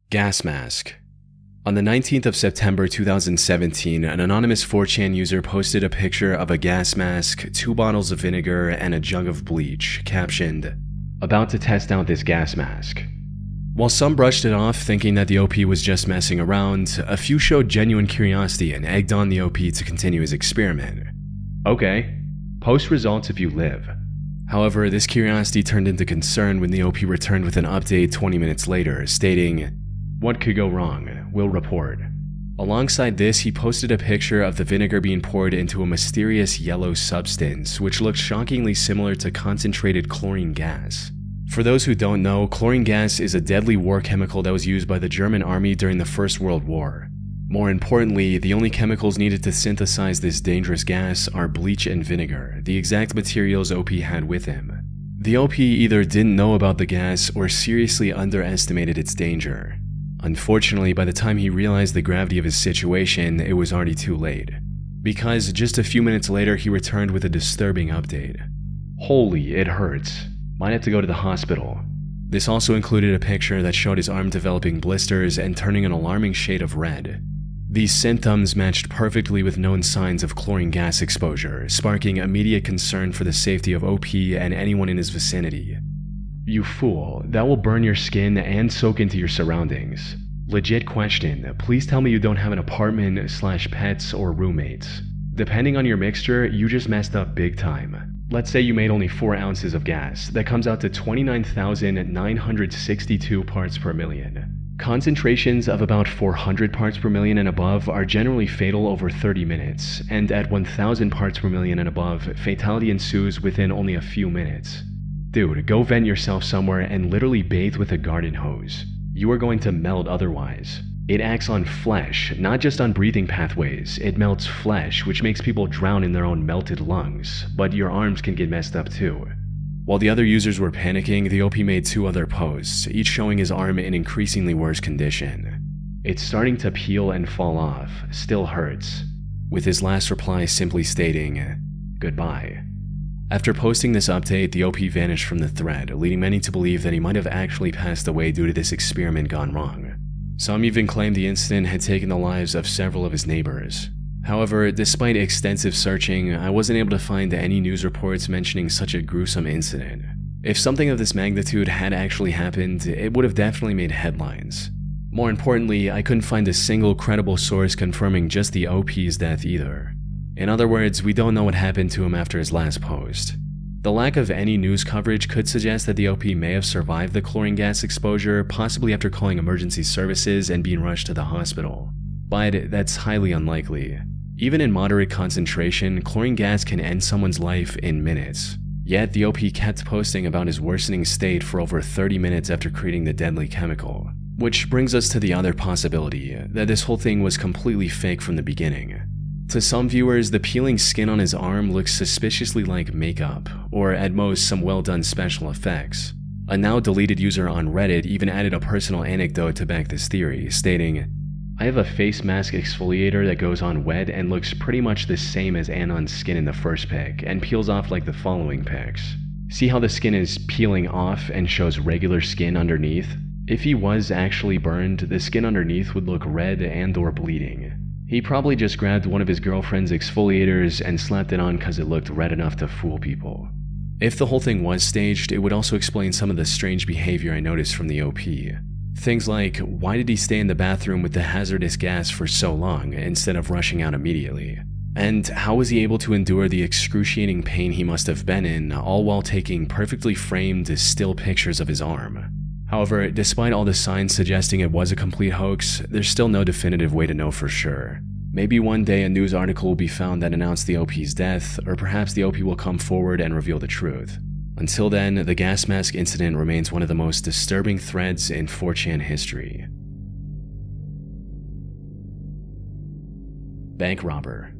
Gas mask. On the 19th of September 2017, an anonymous 4chan user posted a picture of a gas mask, 2 bottles of vinegar, and a jug of bleach, captioned, "About to test out this gas mask." While some brushed it off, thinking that the OP was just messing around, a few showed genuine curiosity and egged on the OP to continue his experiment. Okay, post results if you live. However, this curiosity turned into concern when the OP returned with an update 20 minutes later, stating, "What could go wrong? We'll report." Alongside this, he posted a picture of the vinegar being poured into a mysterious yellow substance, which looked shockingly similar to concentrated chlorine gas. For those who don't know, chlorine gas is a deadly war chemical that was used by the German army during the First World War. More importantly, the only chemicals needed to synthesize this dangerous gas are bleach and vinegar, the exact materials OP had with him. The OP either didn't know about the gas or seriously underestimated its danger. Unfortunately, by the time he realized the gravity of his situation, it was already too late. Because just a few minutes later, he returned with a disturbing update. "Holy, it hurts. Might have to go to the hospital." This also included a picture that showed his arm developing blisters and turning an alarming shade of red. These symptoms matched perfectly with known signs of chlorine gas exposure, sparking immediate concern for the safety of OP and anyone in his vicinity. "You fool, that will burn your skin and soak into your surroundings. Legit question, please tell me you don't have an apartment/pets or roommates. Depending on your mixture, you just messed up big time. Let's say you made only 4 ounces of gas. That comes out to 29,962 parts per million. Concentrations of about 400 parts per million and above are generally fatal over 30 minutes, and at 1,000 parts per million and above, fatality ensues within only a few minutes. Dude, go vent yourself somewhere and literally bathe with a garden hose. You are going to melt otherwise. It acts on flesh, not just on breathing pathways. It melts flesh, which makes people drown in their own melted lungs, but your arms can get messed up too." While the other users were panicking, the OP made 2 other posts, each showing his arm in increasingly worse condition. "It's starting to peel and fall off, still hurts," with his last reply simply stating, "Goodbye." After posting this update, the OP vanished from the thread, leading many to believe that he might have actually passed away due to this experiment gone wrong. Some even claimed the incident had taken the lives of several of his neighbors. However, despite extensive searching, I wasn't able to find any news reports mentioning such a gruesome incident. If something of this magnitude had actually happened, it would have definitely made headlines. More importantly, I couldn't find a single credible source confirming just the OP's death either. In other words, we don't know what happened to him after his last post. The lack of any news coverage could suggest that the OP may have survived the chlorine gas exposure, possibly after calling emergency services and being rushed to the hospital. But that's highly unlikely. Even in moderate concentration, chlorine gas can end someone's life in minutes. Yet the OP kept posting about his worsening state for over 30 minutes after creating the deadly chemical. Which brings us to the other possibility, that this whole thing was completely fake from the beginning. To some viewers, the peeling skin on his arm looks suspiciously like makeup, or at most some well-done special effects. A now deleted user on Reddit even added a personal anecdote to back this theory, stating, "I have a face mask exfoliator that goes on wet and looks pretty much the same as Anon's skin in the first pic, and peels off like the following pics. See how the skin is peeling off and shows regular skin underneath? If he was actually burned, the skin underneath would look red and/or bleeding. He probably just grabbed one of his girlfriend's exfoliators and slapped it on because it looked red enough to fool people." If the whole thing was staged, it would also explain some of the strange behavior I noticed from the OP. Things like, why did he stay in the bathroom with the hazardous gas for so long instead of rushing out immediately? And how was he able to endure the excruciating pain he must have been in, all while taking perfectly framed, still pictures of his arm? However, despite all the signs suggesting it was a complete hoax, there's still no definitive way to know for sure. Maybe one day a news article will be found that announced the OP's death, or perhaps the OP will come forward and reveal the truth. Until then, the gas mask incident remains one of the most disturbing threads in 4chan history. Bank robber.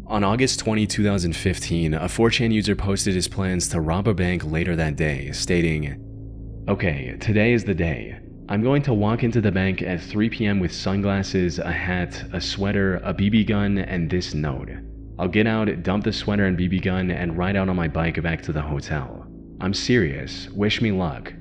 On August 20, 2015, a 4chan user posted his plans to rob a bank later that day, stating, "Okay, today is the day. I'm going to walk into the bank at 3 p.m. with sunglasses, a hat, a sweater, a BB gun, and this note. I'll get out, dump the sweater and BB gun, and ride out on my bike back to the hotel. I'm serious. Wish me luck."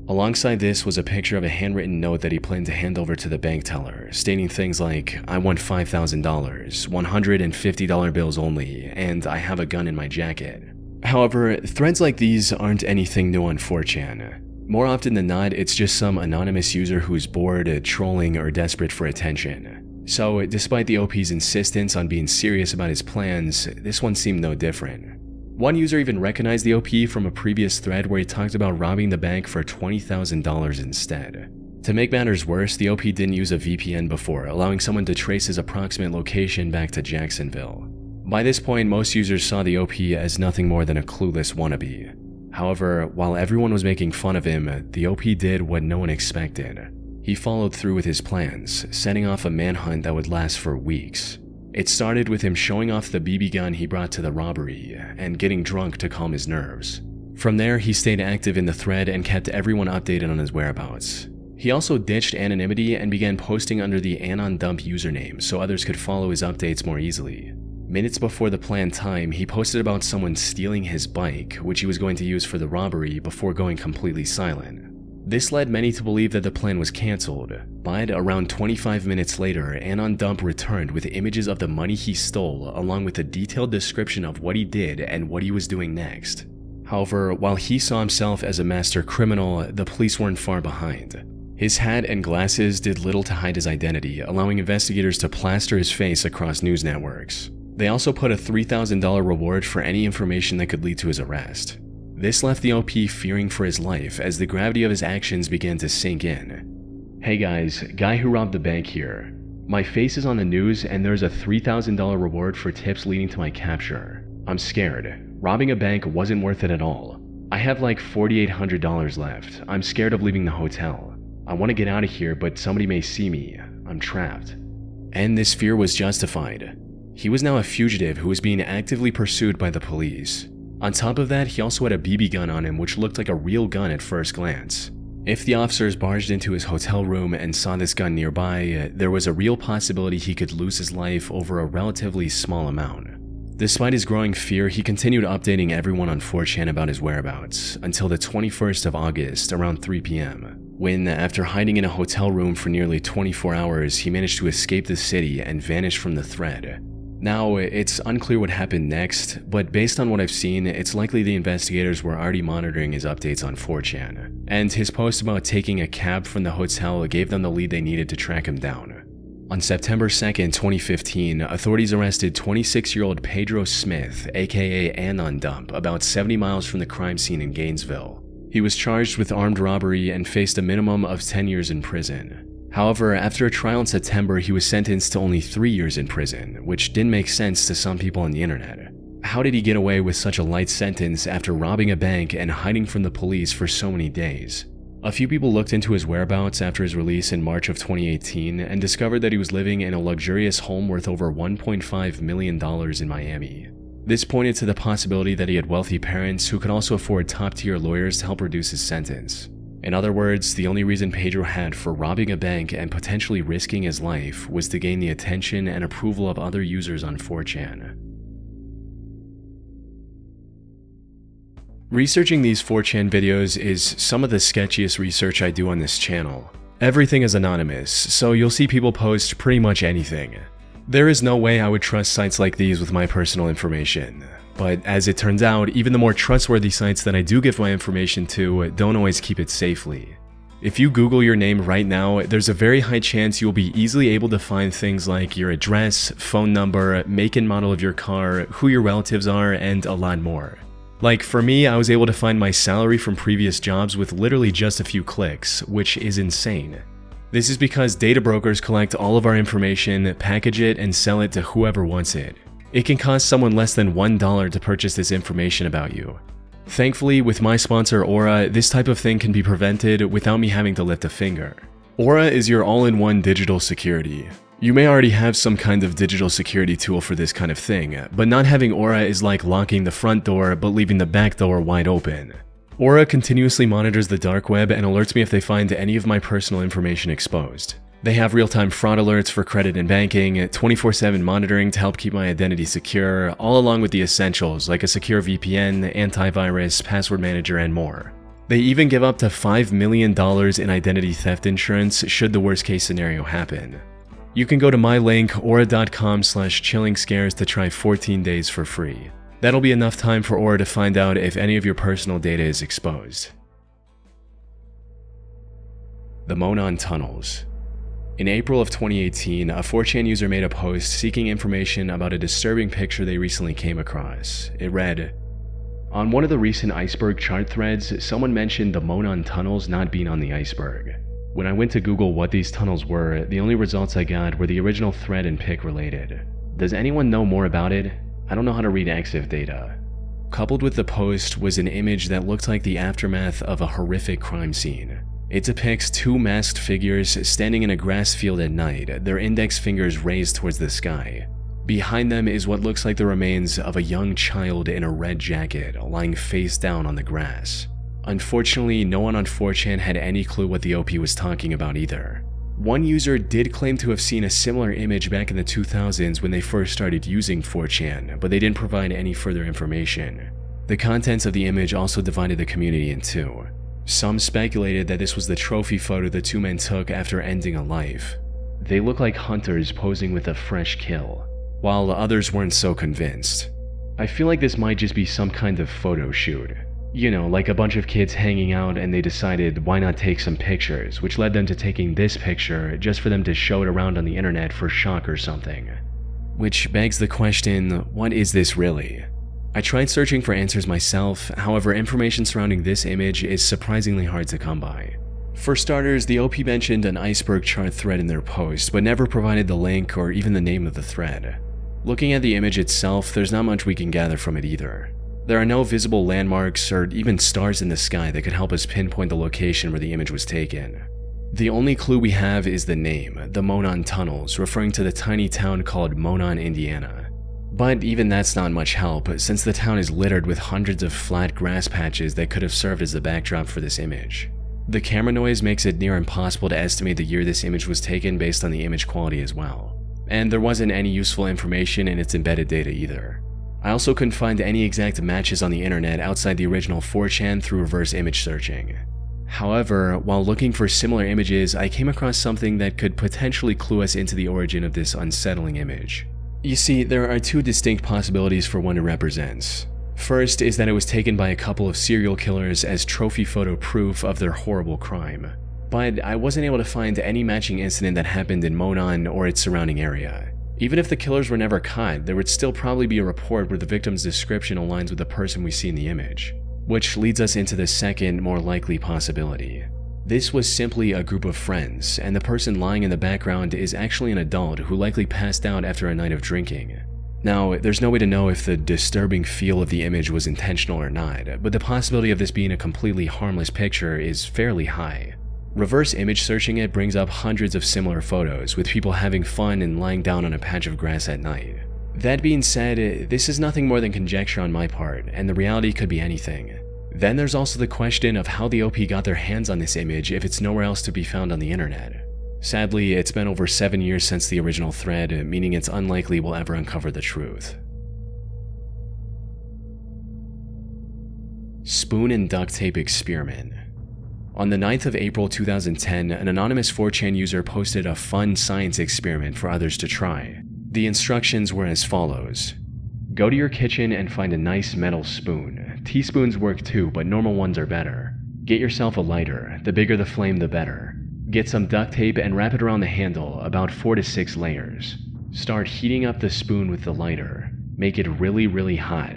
Alongside this was a picture of a handwritten note that he planned to hand over to the bank teller, stating things like, "I want $5,000, $150 bills only, and I have a gun in my jacket." However, threads like these aren't anything new on 4chan. More often than not, it's just some anonymous user who's bored, trolling, or desperate for attention. So, despite the OP's insistence on being serious about his plans, this one seemed no different. One user even recognized the OP from a previous thread where he talked about robbing the bank for $20,000 instead. To make matters worse, the OP didn't use a VPN before, allowing someone to trace his approximate location back to Jacksonville. By this point, most users saw the OP as nothing more than a clueless wannabe. However, while everyone was making fun of him, the OP did what no one expected. He followed through with his plans, setting off a manhunt that would last for weeks. It started with him showing off the BB gun he brought to the robbery and getting drunk to calm his nerves. From there, he stayed active in the thread and kept everyone updated on his whereabouts. He also ditched anonymity and began posting under the Anon Dump username so others could follow his updates more easily. Minutes before the planned time, he posted about someone stealing his bike, which he was going to use for the robbery, before going completely silent. This led many to believe that the plan was cancelled, but around 25 minutes later, Anon Dump returned with images of the money he stole along with a detailed description of what he did and what he was doing next. However, while he saw himself as a master criminal, the police weren't far behind. His hat and glasses did little to hide his identity, allowing investigators to plaster his face across news networks. They also put a $3,000 reward for any information that could lead to his arrest. This left the OP fearing for his life as the gravity of his actions began to sink in. "Hey guys, guy who robbed the bank here. My face is on the news and there's a $3,000 reward for tips leading to my capture. I'm scared. Robbing a bank wasn't worth it at all. I have like $4,800 left. I'm scared of leaving the hotel. I want to get out of here, but somebody may see me. I'm trapped." And this fear was justified. He was now a fugitive who was being actively pursued by the police. On top of that, he also had a BB gun on him which looked like a real gun at first glance. If the officers barged into his hotel room and saw this gun nearby, there was a real possibility he could lose his life over a relatively small amount. Despite his growing fear, he continued updating everyone on 4chan about his whereabouts until the 21st of August around 3 p.m. when, after hiding in a hotel room for nearly 24 hours, he managed to escape the city and vanish from the thread. Now, it's unclear what happened next, but based on what I've seen, it's likely the investigators were already monitoring his updates on 4chan, and his post about taking a cab from the hotel gave them the lead they needed to track him down. On September 2nd, 2015, authorities arrested 26-year-old Pedro Smith, aka Anon Dump, about 70 miles from the crime scene in Gainesville. He was charged with armed robbery and faced a minimum of 10 years in prison. However, after a trial in September, he was sentenced to only 3 years in prison, which didn't make sense to some people on the internet. How did he get away with such a light sentence after robbing a bank and hiding from the police for so many days? A few people looked into his whereabouts after his release in March of 2018 and discovered that he was living in a luxurious home worth over $1.5 million in Miami. This pointed to the possibility that he had wealthy parents who could also afford top-tier lawyers to help reduce his sentence. In other words, the only reason Pedro had for robbing a bank and potentially risking his life was to gain the attention and approval of other users on 4chan. Researching these 4chan videos is some of the sketchiest research I do on this channel. Everything is anonymous, so you'll see people post pretty much anything. There is no way I would trust sites like these with my personal information. But as it turns out, even the more trustworthy sites that I do give my information to don't always keep it safely. If you Google your name right now, there's a very high chance you'll be easily able to find things like your address, phone number, make and model of your car, who your relatives are, and a lot more. Like for me, I was able to find my salary from previous jobs with literally just a few clicks, which is insane. This is because data brokers collect all of our information, package it, and sell it to whoever wants it. It can cost someone less than $1 to purchase this information about you. Thankfully, with my sponsor Aura, this type of thing can be prevented without me having to lift a finger. Aura is your all-in-one digital security. You may already have some kind of digital security tool for this kind of thing, but not having Aura is like locking the front door but leaving the back door wide open. Aura continuously monitors the dark web and alerts me if they find any of my personal information exposed. They have real-time fraud alerts for credit and banking, 24/7 monitoring to help keep my identity secure, all along with the essentials like a secure VPN, antivirus, password manager, and more. They even give up to $5 million in identity theft insurance should the worst case scenario happen. You can go to my link, aura.com/chillingscares to try 14 days for free. That'll be enough time for Aura to find out if any of your personal data is exposed. The Monon Tunnels. In April of 2018, a 4chan user made a post seeking information about a disturbing picture they recently came across. It read, "On one of the recent iceberg chart threads, someone mentioned the Monon Tunnels not being on the iceberg. When I went to Google what these tunnels were, the only results I got were the original thread and pic related. Does anyone know more about it? I don't know how to read EXIF data." Coupled with the post was an image that looked like the aftermath of a horrific crime scene. It depicts two masked figures standing in a grass field at night, their index fingers raised towards the sky. Behind them is what looks like the remains of a young child in a red jacket, lying face down on the grass. Unfortunately, no one on 4chan had any clue what the OP was talking about either. One user did claim to have seen a similar image back in the 2000s when they first started using 4chan, but they didn't provide any further information. The contents of the image also divided the community in two. Some speculated that this was the trophy photo the two men took after ending a life. They look like hunters posing with a fresh kill, while others weren't so convinced. I feel like this might just be some kind of photo shoot. You know, like a bunch of kids hanging out and they decided why not take some pictures, which led them to taking this picture just for them to show it around on the internet for shock or something. Which begs the question, what is this really? I tried searching for answers myself, however information surrounding this image is surprisingly hard to come by. For starters, the OP mentioned an iceberg chart thread in their post, but never provided the link or even the name of the thread. Looking at the image itself, there's not much we can gather from it either. There are no visible landmarks or even stars in the sky that could help us pinpoint the location where the image was taken. The only clue we have is the name, the Monon Tunnels, referring to the tiny town called Monon, Indiana. But even that's not much help, since the town is littered with hundreds of flat grass patches that could have served as the backdrop for this image. The camera noise makes it near impossible to estimate the year this image was taken based on the image quality as well. And there wasn't any useful information in its embedded data either. I also couldn't find any exact matches on the internet outside the original 4chan through reverse image searching. However, while looking for similar images, I came across something that could potentially clue us into the origin of this unsettling image. You see, there are two distinct possibilities for what it represents. First is that it was taken by a couple of serial killers as trophy photo proof of their horrible crime. But I wasn't able to find any matching incident that happened in Monon or its surrounding area. Even if the killers were never caught, there would still probably be a report where the victim's description aligns with the person we see in the image. Which leads us into the second, more likely possibility. This was simply a group of friends, and the person lying in the background is actually an adult who likely passed out after a night of drinking. Now, there's no way to know if the disturbing feel of the image was intentional or not, but the possibility of this being a completely harmless picture is fairly high. Reverse image searching it brings up hundreds of similar photos, with people having fun and lying down on a patch of grass at night. That being said, this is nothing more than conjecture on my part, and the reality could be anything. Then there's also the question of how the OP got their hands on this image if it's nowhere else to be found on the internet. Sadly, it's been over 7 years since the original thread, meaning it's unlikely we'll ever uncover the truth. Spoon and duct tape experiment. On the 9th of April 2010, an anonymous 4chan user posted a fun science experiment for others to try. The instructions were as follows. Go to your kitchen and find a nice metal spoon. Teaspoons work too, but normal ones are better. Get yourself a lighter. The bigger the flame, the better. Get some duct tape and wrap it around the handle, about 4 to 6 layers. Start heating up the spoon with the lighter. Make it really hot.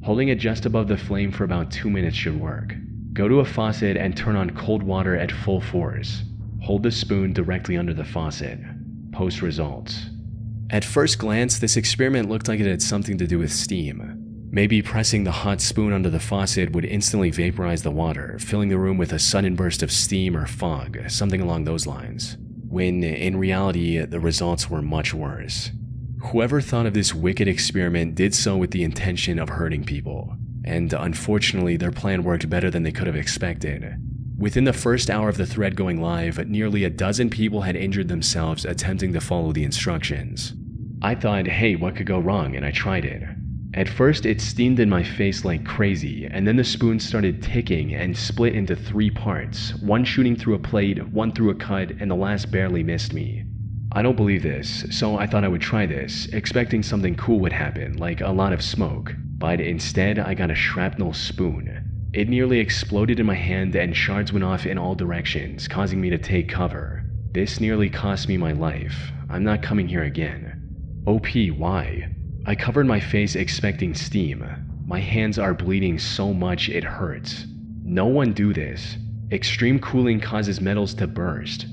Holding it just above the flame for about 2 minutes should work. Go to a faucet and turn on cold water at full force. Hold the spoon directly under the faucet. Post results. At first glance, this experiment looked like it had something to do with steam. Maybe pressing the hot spoon under the faucet would instantly vaporize the water, filling the room with a sudden burst of steam or fog, something along those lines. When, in reality, the results were much worse. Whoever thought of this wicked experiment did so with the intention of hurting people, and unfortunately their plan worked better than they could have expected. Within the first hour of the thread going live, nearly a dozen people had injured themselves attempting to follow the instructions. I thought, hey, what could go wrong, and I tried it. At first, it steamed in my face like crazy, and then the spoon started ticking and split into 3 parts, one shooting through a plate, one through a cut, and the last barely missed me. I don't believe this, so I thought I would try this, expecting something cool would happen, like a lot of smoke, but instead I got a shrapnel spoon. It nearly exploded in my hand and shards went off in all directions, causing me to take cover. This nearly cost me my life. I'm not coming here again. OP, why? I covered my face expecting steam. My hands are bleeding so much it hurts. No one do this. Extreme cooling causes metals to burst.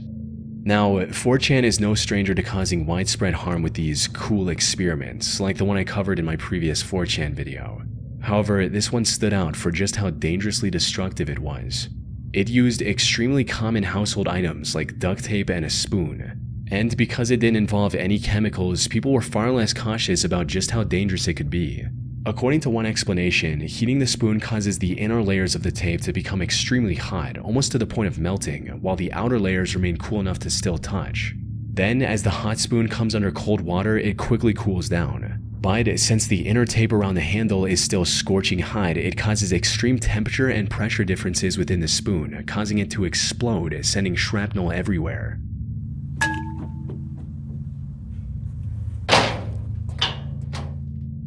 Now, 4chan is no stranger to causing widespread harm with these cool experiments, like the one I covered in my previous 4chan video. However, this one stood out for just how dangerously destructive it was. It used extremely common household items like duct tape and a spoon. And because it didn't involve any chemicals, people were far less cautious about just how dangerous it could be. According to one explanation, heating the spoon causes the inner layers of the tape to become extremely hot, almost to the point of melting, while the outer layers remain cool enough to still touch. Then, as the hot spoon comes under cold water, it quickly cools down. But since the inner tape around the handle is still scorching hot, it causes extreme temperature and pressure differences within the spoon, causing it to explode, sending shrapnel everywhere.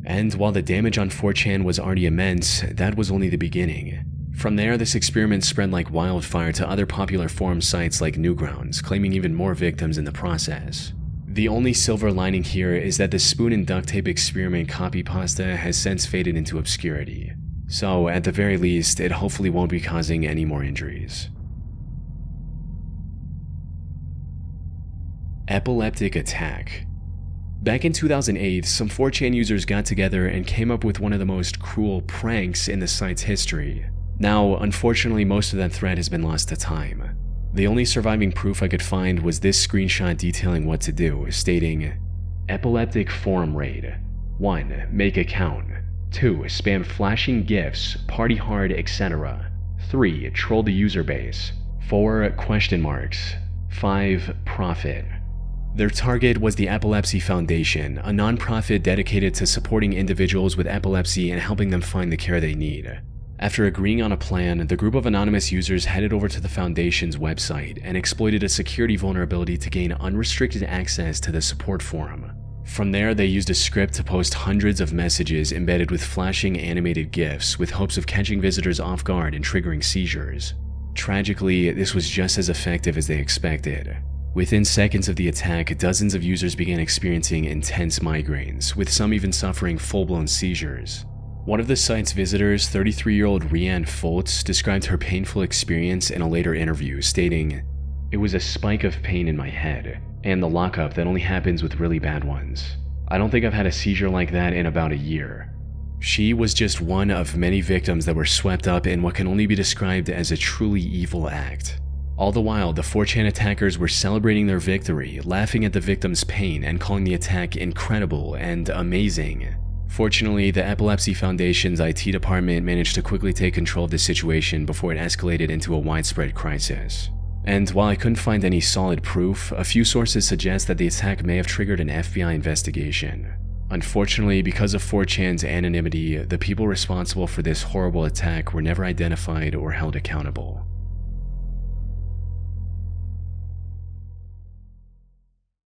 And while the damage on 4chan was already immense, that was only the beginning. From there, this experiment spread like wildfire to other popular forum sites like Newgrounds, claiming even more victims in the process. The only silver lining here is that the spoon and duct tape experiment copy pasta has since faded into obscurity. So, at the very least, it hopefully won't be causing any more injuries. Epileptic attack. Back in 2008, some 4chan users got together and came up with one of the most cruel pranks in the site's history. Now, unfortunately, most of that thread has been lost to time. The only surviving proof I could find was this screenshot detailing what to do, stating, Epileptic forum raid. 1. Make account. 2. Spam flashing gifs, party hard, etc. 3. Troll the user base. 4. Question marks. 5. Profit. Their target was the Epilepsy Foundation, a non-profit dedicated to supporting individuals with epilepsy and helping them find the care they need. After agreeing on a plan, the group of anonymous users headed over to the Foundation's website and exploited a security vulnerability to gain unrestricted access to the support forum. From there, they used a script to post hundreds of messages embedded with flashing animated GIFs with hopes of catching visitors off guard and triggering seizures. Tragically, this was just as effective as they expected. Within seconds of the attack, dozens of users began experiencing intense migraines, with some even suffering full-blown seizures. One of the site's visitors, 33-year-old Rianne Foltz, described her painful experience in a later interview, stating, "It was a spike of pain in my head, and the lockup that only happens with really bad ones. I don't think I've had a seizure like that in about a year." She was just one of many victims that were swept up in what can only be described as a truly evil act. All the while, the 4chan attackers were celebrating their victory, laughing at the victim's pain, and calling the attack incredible and amazing. Fortunately, the Epilepsy Foundation's IT department managed to quickly take control of the situation before it escalated into a widespread crisis. And while I couldn't find any solid proof, a few sources suggest that the attack may have triggered an FBI investigation. Unfortunately, because of 4chan's anonymity, the people responsible for this horrible attack were never identified or held accountable.